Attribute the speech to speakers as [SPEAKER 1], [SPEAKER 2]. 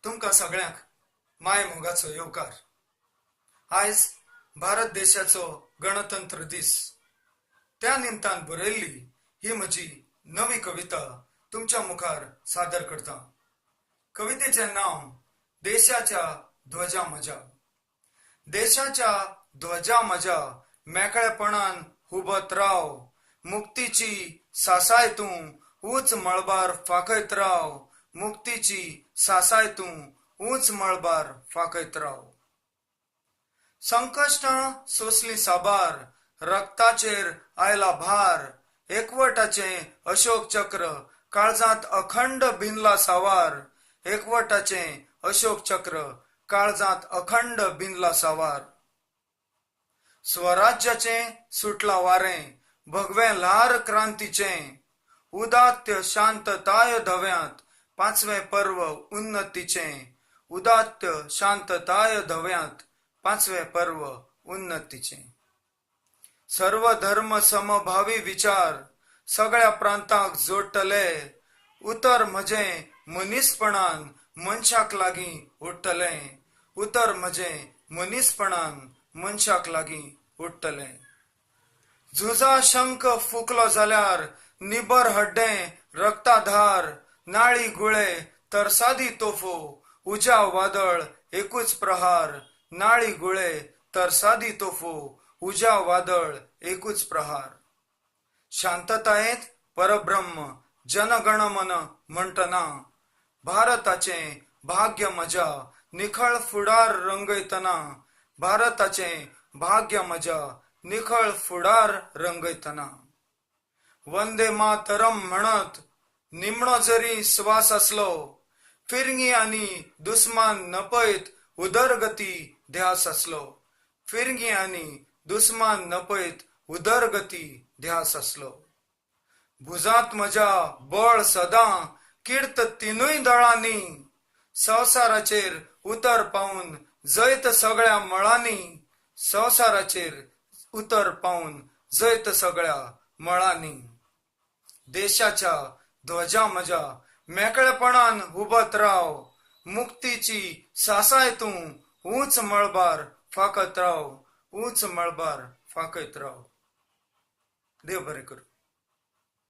[SPEAKER 1] तुमका सगळ्यांक माय मोगाचो येवकार। आज भारत देशाचो गणतंत्र दीस, त्या निमतान बरयल्ली ही म्हजी नवी कविता तुमच्या मुखार सादर करता। कवितेचे नाव देशाच्या ध्वजा मजा। देशाच्या ध्वजा मजा मेकळेपणान हुबत राव, मुक्तीची सासाय तूं ऊंच मळबार फाकयत राव, मुक्तीची सासाय तूं ऊंच मळबार फाकयत राव। संकश्टां सोसली साबार, रक्ताचेर आयला भार, एकवटाचें अशोक चक्र काळजांत अखंड भिनला सावार, एकवटाचें अशोक चक्र काळजांत अखंड भिनला सावार। स्वराज्याचें सुटला वारें, भगवें ल्हार क्रांतीचें, उदात्य शांतताय धव्यांत पांचवें पर्व उन्नतीचें, उदात्य शांतताय धव्यांत पांचवें पर्व उन्नतीचें। सर्व धर्म समभावी विचार सगळ्या प्रांतांक जोडटले, उतर म्हजें मनीसपणान मनशाक लागीं उडटलें, उतर म्हजें मनीसपणान मनशाक लागीं उडटलें। झुजा शंख फुकलो जाल्यार निबर हड्डें रक्ताधार, नाळी गुळे तरसादी तोफो उज्या वादळ एकूच प्रहार, नाळी गुळे तरसादी तोफो उज्या वादळ एकूच प्रहार। शांततायेंत परब्रह्म जनगणमन म्हणटना, भारताचें भाग्य म्हज्या निखळ फुडार रंगयतना, भारताचें भाग्य म्हज्या निखळ फुडार रंगयतना। वंदे मातरम म्हणत निमणो जरी स्वास असलो, फिरंगी आनी दुस्मान नपयत उदरगती ध्यास असलो, फिरंगी आनी दुस्मान नपयत उदरगती ध्यास असलो। भुजांत म्हज्या बळ सदां किर्त तिनूय दळांनी, संवसाराचेर उतर पावन जैत सगळ्या मळांनी, संवसाराचेर उतर पावन जैत सगळ्या मळांनी। देशाच्या ध्वजा म्हज्या मेकळेपणान हुबत राव, मुक्तीची सासाय तूं ऊंच मळबार फाकत राव, ऊंच मळबार फाकयत राव। देव बरें करूं।